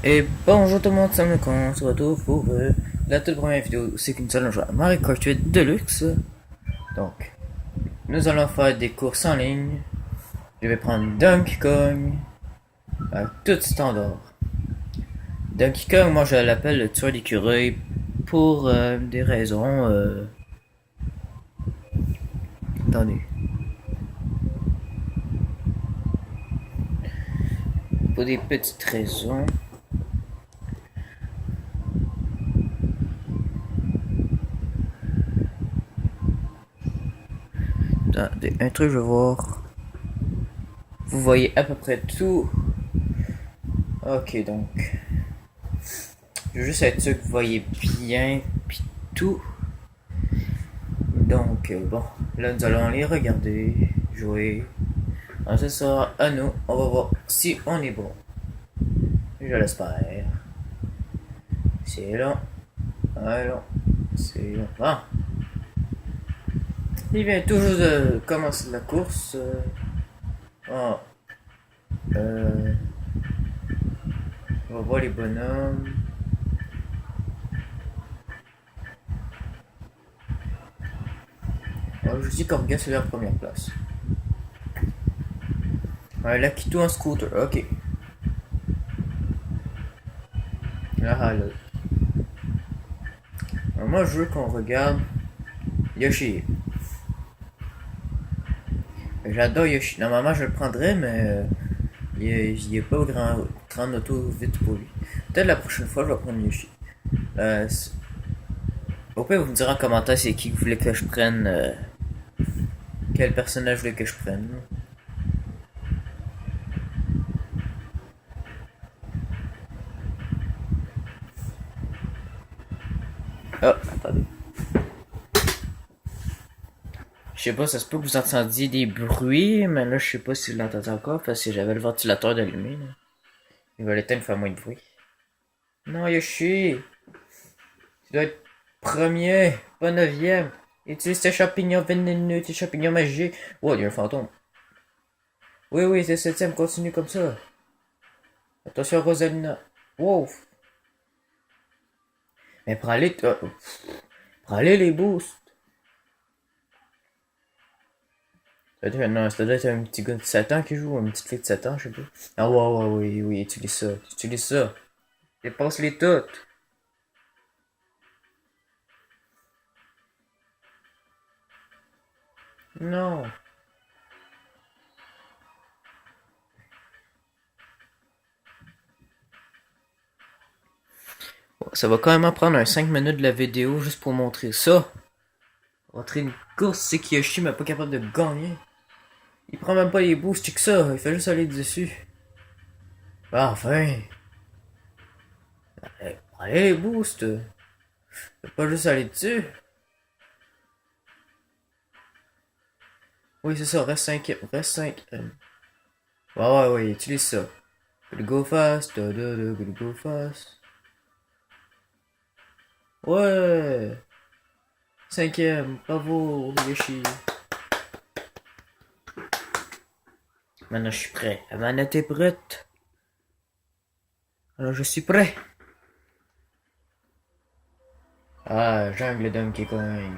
Et bonjour tout le monde, c'est Mekon, on se retrouve pour la toute première vidéo, c'est qu'une seule, on joue à Mario Kart 8 Deluxe. Donc, nous allons faire des courses en ligne. Je vais prendre Donkey Kong, à tout standard. Donkey Kong, moi je l'appelle le tueur d'écureuil pour des raisons... Attendez. Pour des petites raisons. Attendez, un truc, je vais voir. Vous voyez à peu près tout. Ok, donc. Je veux juste être sûr que vous voyez bien, puis tout. Donc, bon, là nous allons les regarder, jouer. Alors, ce sera à nous, on va voir si on est bon. Je l'espère. C'est long. Alors, c'est long. Ah. Il vient toujours de commencer la course. Oh. On va voir les bonhommes. Oh, je dis qu'Orga c'est la première place. Ouais, là qui tout en scooter, ok. Là, là. Alors, moi je veux qu'on regarde Yoshi. J'adore Yoshi. Normalement je le prendrais, mais il est pas grand auto vite pour lui. Peut-être la prochaine fois je vais prendre Yoshi. Au pire, vous me direz en commentaire c'est qui vous voulez que je prenne. Quel personnage vous voulez que je prenne. Oh, attendez. Je sais pas, ça se peut que vous entendiez des bruits, mais là je sais pas si vous l'entendez encore parce que j'avais le ventilateur d'allumé. Il va l'éteindre, faire moins de bruit. Non, Yoshi! Tu dois être premier, pas neuvième. Utilise tes champignons vénéneux, tes champignons magiques. Oh, il y a un fantôme. Oui, oui, t'es septième, continue comme ça. Attention, Rosalina. Wow. Mais prends-les les boosts. Non, ça doit être un petit gars de 7 ans qui joue, une petite fille de 7 ans, je sais pas. Ah ouais, ouais, oui, oui, utilise ça. Utilise ça. Dépasse-les toutes. Non. Bon, ça va quand même prendre un 5 minutes de la vidéo juste pour montrer ça. Montrer une course, c'est Kiyoshi mais pas capable de gagner. Il prend même pas les boosts, que ça, il fait juste aller dessus. Ah, enfin. Allez les boosts. Faut pas juste aller dessus. Oui, c'est ça, reste 5. Reste 5. Ouais, ouais, ouais, utilise ça. Gotta go fast, gotta go fast. Ouais. Cinquième, bravo, Yoshi. Maintenant, je suis prêt. La manette est prête. Alors, je suis prêt. Ah, jungle Donkey Kong.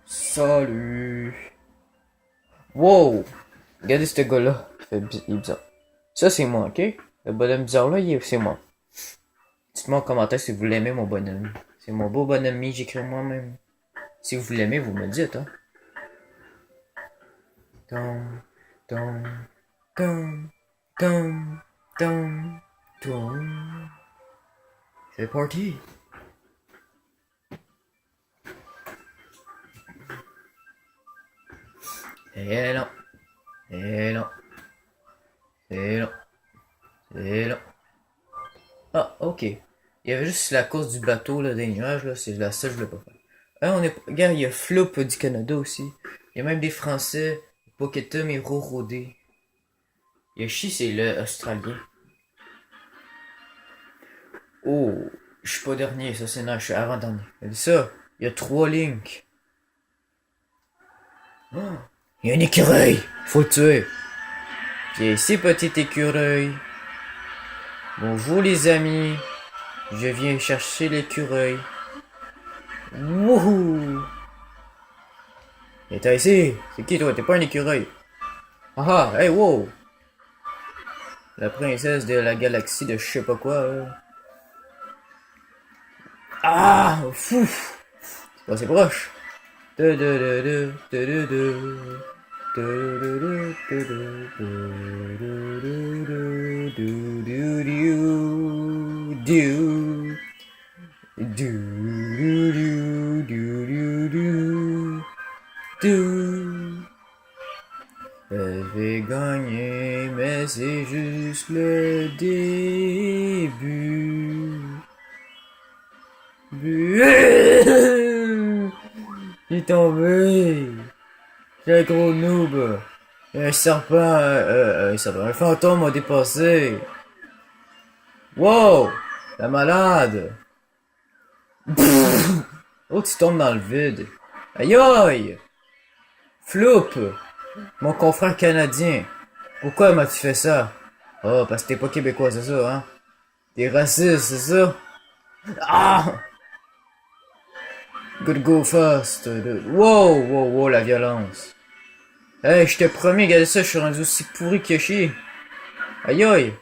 Salut. Wow. Regardez ce gars-là. Il est bizarre. Ça, c'est moi, ok? Le bonhomme bizarre là, c'est moi. Dites-moi en commentaire si vous l'aimez, mon bonhomme. C'est mon beau bonhomme, j'écris moi-même. Si vous l'aimez, vous me dites, hein. Tom, tom, tom, tom, tom, tom. C'est parti. Et non. Et non. Et non. Et non. Ah, ok. Il y avait juste la course du bateau là, des nuages, là, c'est la seule que je voulais pas faire. Ah, regarde, il y a Flop du Canada aussi. Il y a même des Français, Poketum et Rorodé. Yoshi, c'est le Australien. Oh, je suis pas dernier, ça c'est non, je suis avant-dernier. Regardez ça, il y a 3 Link. Oh, il y a un écureuil, faut le tuer. Viens ici, petit écureuil. Bonjour les amis. Je viens chercher l'écureuil. Wouhou! Et t'as ici? C'est qui toi? T'es pas un écureuil. Ah ah, hey wow! La princesse de la galaxie de je sais pas quoi. Ah! Fou! C'est pas assez proche. Je vais gagner, mais c'est juste le début. Il est tombé. Quel gros noob. Un serpent, un fantôme m'a dépassé. Wow! La malade. Oh, tu tombes dans le vide. Aïe aïe! Floup! Mon confrère canadien. Pourquoi m'as-tu fait ça? Oh, parce que t'es pas québécois, c'est ça, hein? T'es raciste, c'est ça? Ah! Good go fast. Wow, wow, wow, la violence. Hey, je te promets, regardez ça, je suis rendu aussi pourri que Yoshi. Aïe aïe.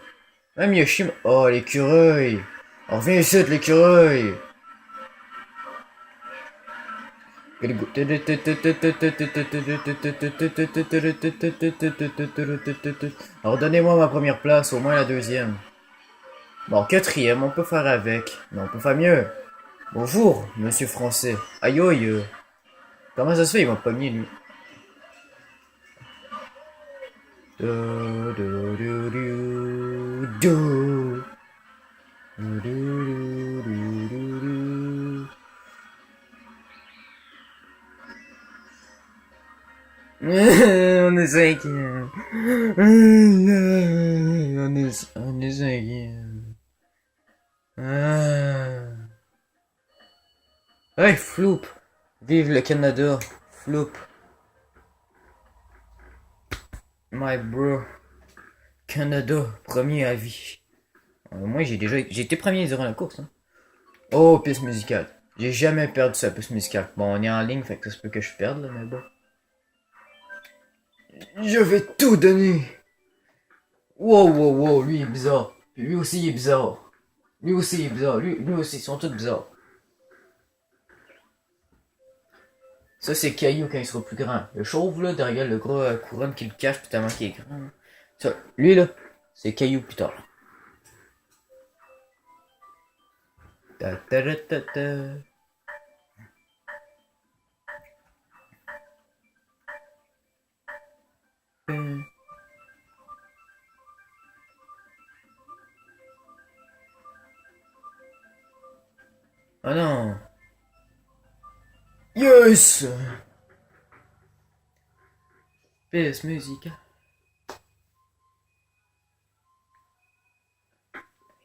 Même Yoshi... Oh, l'écureuil. On revient ici, l'écureuil. Alors donnez-moi ma première place, au moins la deuxième. Bon, quatrième, on peut faire avec, mais on peut faire mieux. Bonjour, monsieur français. Aïe aïe. Comment ça se fait, il m'a pogné, lui. On est cinquième. On est cinquième. Hey, Floup. Vive le Canada. Floup. My bro. Canada, premier à vie. Moi, j'ai été premier durant la course. Hein. Oh, piste musicale. J'ai jamais perdu sa piste musicale. Bon, on est en ligne, fait que ça se peut que je perde, là, mais bon. Je vais tout donner. Wow, wow, wow, lui il est bizarre. Puis lui aussi il est bizarre. Lui aussi il est bizarre. Lui aussi, ils sont tous bizarres. Ça, c'est Caillou quand il sera plus grand. Le chauve, là, derrière le gros couronne qui le cache, puis tellement qu'il est grand. Ça, lui, là, c'est Caillou plus tard. Ta ta ta ta ta. Oh non. Yes! PS musique.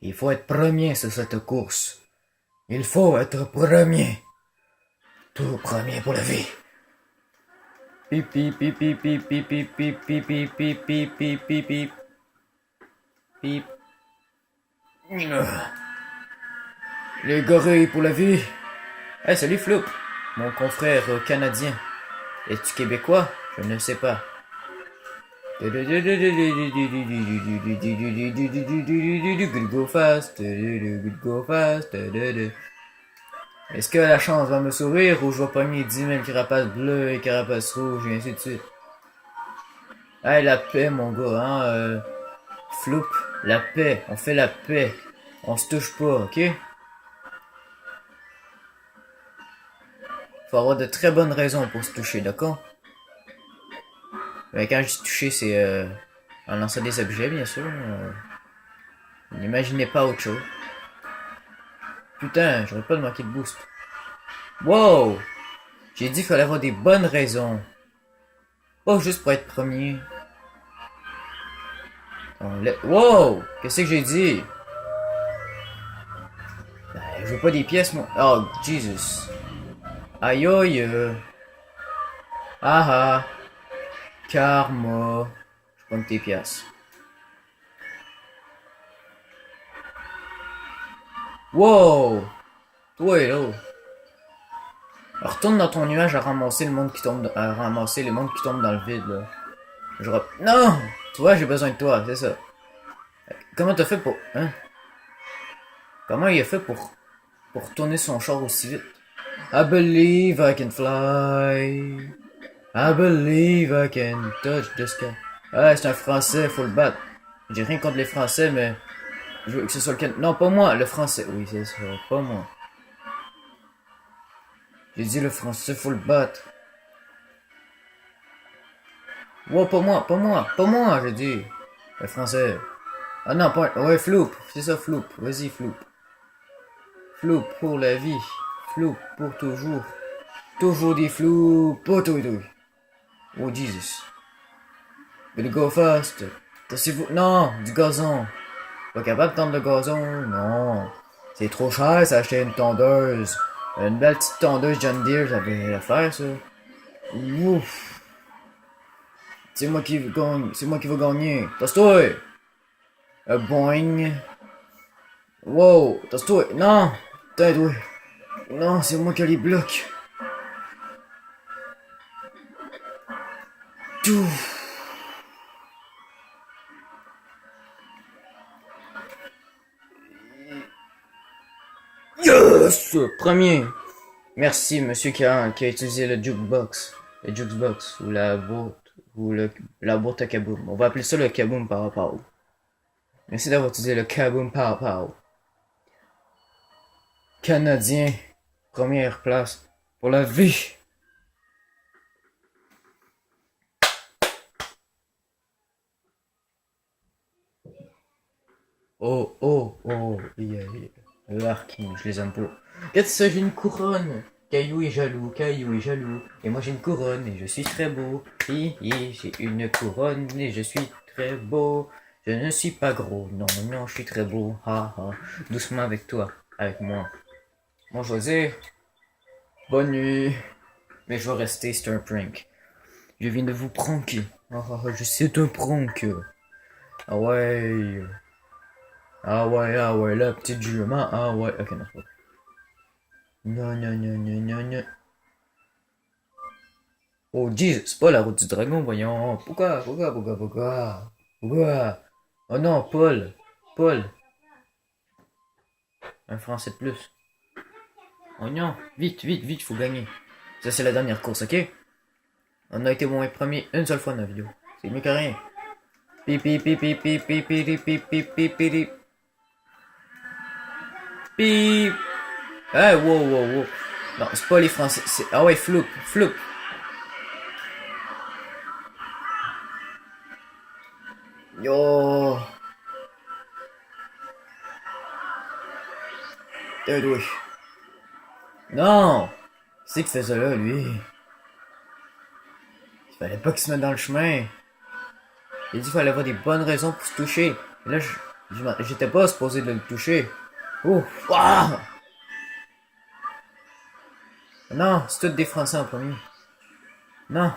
Il faut être premier sur cette course. Il faut être premier. Tout premier pour la vie. Pip pip pip pip pip pip pip pip pip pip pip pip pip pip pip pip. Les gorilles pour la vie. Hey, salut Floup, mon confrère canadien. Es-tu québécois? Je ne sais pas. Good go fast, good go fast. Est-ce que la chance va me sourire ou je vais pogner 10 000 carapaces bleues et carapaces rouges et ainsi de suite? Hey, la paix, mon gars, hein, Floup, la paix, on fait la paix. On se touche pas, ok? Faut avoir de très bonnes raisons pour se toucher, d'accord? Mais quand je dis toucher, c'est en lançant des objets, bien sûr. N'imaginez pas autre chose. Putain, j'aurais pas de manquer de boost. Wow! J'ai dit qu'il fallait avoir des bonnes raisons. Pas juste pour être premier. Wow! Qu'est-ce que j'ai dit? Ben, je veux pas des pièces, moi. Oh, Jesus. Aïe aïe. Ah ah. Karma. Je prends tes pièces. Wow! Toi, là. Retourne dans ton nuage à ramasser le monde qui tombe, à ramasser les mondes qui tombent dans le vide, là. Non! Tu vois, j'ai besoin de toi, c'est ça. Comment t'as fait pour... Hein? Comment il a fait pour tourner son char aussi vite? I believe I can fly. I believe I can touch the sky. Ah, c'est un français, faut le battre. J'ai rien contre les français, mais je veux que ce soit le Canada. Non, pas moi, le français. Oui, c'est ça, pas moi. J'ai dit le français, faut le battre. Wow, pas moi, pas moi, pas moi, j'ai dit. Le français. Ah non, pas... Ouais, Floop, c'est ça, Floop. Vas-y, Floop. Floop pour la vie. Floop pour toujours. Toujours des Floop. Oh, toi, toi. Oh, Jesus. Better go fast. Tassez-vous. Non, du gazon. Pas capable de tendre le gazon? Non. C'est trop cher, ça acheter une tondeuse. Une belle petite tondeuse John Deere, j'avais à faire, ça. Ouf. C'est moi qui gagne. C'est moi qui vais gagner. Tasse-toi! Boing. Wow, tasse-toi. Non! Tais-toi. Non, c'est moi qui ai les blocs. Tout. Yes! Premier. Merci, monsieur qui a utilisé le jukebox. Le jukebox, ou la boîte, ou la boîte à kaboom. On va appeler ça le kaboom pow pow. Merci d'avoir utilisé le kaboom pow pow. Canadien, première place pour la vie. Oh, oh, oh, yeah, yeah. L'arc, je les aime pas. Regarde ça, j'ai une couronne. Caillou est jaloux, Caillou est jaloux. Et moi j'ai une couronne et je suis très beau. J'ai une couronne et je suis très beau. Je ne suis pas gros, non, non, je suis très beau. Ha ha. Doucement avec toi, avec moi. Moi je vais dire bonne nuit. Mais je vais rester, c'est un prank. Je viens de vous pranker. Ah ah, je sais, c'est un prank. Ah ouais. Ah ouais, la petite jument. Ah ouais, ok, non, c'est pas. Non, non, non, non, non, non. Oh, Jesus, c'est pas la route du dragon, voyons. Pourquoi? Oh non, Paul. Paul. Un français de plus. Oh non, vite, vite, vite, faut gagner. Ça, c'est la dernière course, ok? On a été moins premier une seule fois dans la vidéo. C'est mieux que rien. Pipi, pipi, pipi, pipi, pipi, pipi, pipi. Pip. Ah, wow, wow, wow. Non, c'est pas les français, c'est... Ah ouais, Floop, Floop. Yo. Oui. Non! C'est qu'il fait ça là, lui? Il fallait pas qu'il se mette dans le chemin. Il a dit qu'il fallait avoir des bonnes raisons pour se toucher. Et là, j'étais pas supposé de le toucher. Oh! Ah! Non, c'est tout des Français en premier. Non.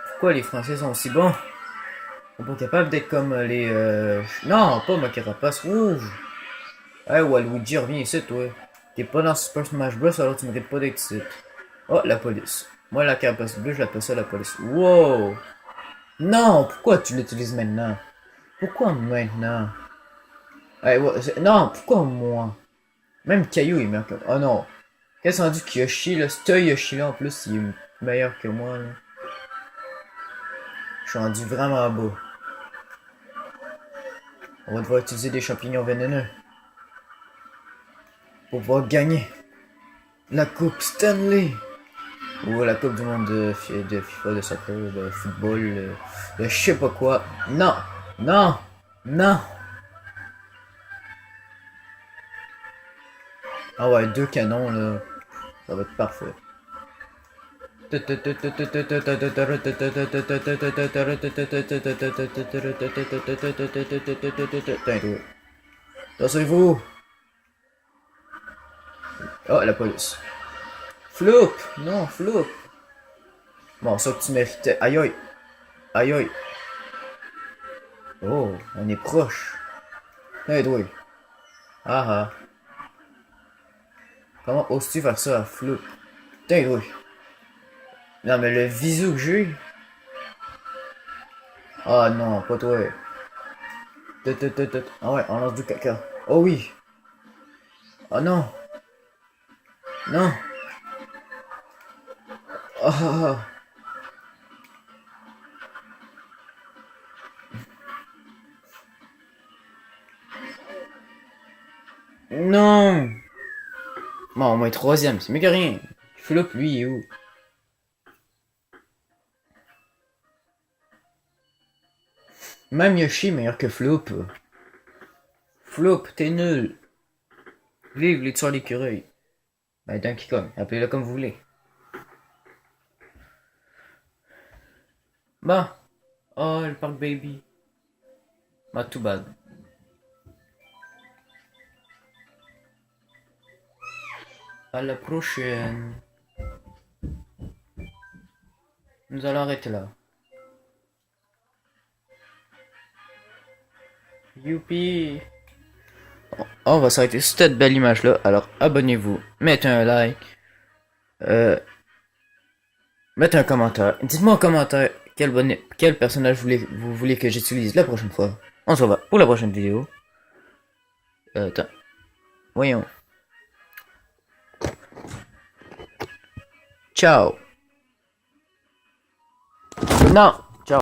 Pourquoi les Français sont si bons? Ils sont pas capables d'être comme les... Non, pas ma carapace rouge. Hey, Waluigi, reviens ici, toi. T'es pas dans Super Smash Bros, alors tu mérites pas d'être ici. Oh, la police. Moi, la carapace bleue, je l'appelle ça la police. Wow! Non, pourquoi tu l'utilises maintenant? Pourquoi maintenant? Hey, non, pourquoi moi? Même Caillou, il meurt comme... Oh non. Qu'est-ce qu'on dit que Yoshi, là? Ce Yoshi là, en plus, il est meilleur que moi, là. Je suis rendu vraiment bas. On va devoir utiliser des champignons vénéneux. Pour pouvoir gagner la Coupe Stanley. Ou la Coupe du Monde de FIFA, de soccer, de football, de je sais pas quoi. Non! Non! Non! Ah ouais, deux canons, là. Ça va être parfait. Tassez-vous! Oh, la police. Floop! Non, Floop! Bon, ça que tu méritais. Aïe aïe! Aïe aïe! Oh, on est proche. Hey, toi! Ah ah. Comment oses-tu faire ça à Floop? Putain, oui. Non, mais le visu que j'ai. Ah non, pas toi. Ah ouais, on lance du caca. Oh oui. Oh non. Non. Ah ah ah. Non. Bon, au moins troisième, c'est mieux que rien. Floop, lui, il est où? Même Yoshi meilleur que Floop. Floop, t'es nul. Vive les tueurs d'écureuils. Ben, Donkey Kong, appelez-le comme vous voulez. Bon. Oh, le parc baby. Not too bad. À la prochaine. Nous allons arrêter là. Youpi! On va s'arrêter sur cette belle image là. Alors abonnez-vous, mettez un like, mettez un commentaire. Dites-moi en commentaire quel personnage vous voulez que j'utilise la prochaine fois. On se revoit pour la prochaine vidéo. Attends. Voyons. Ciao. Non.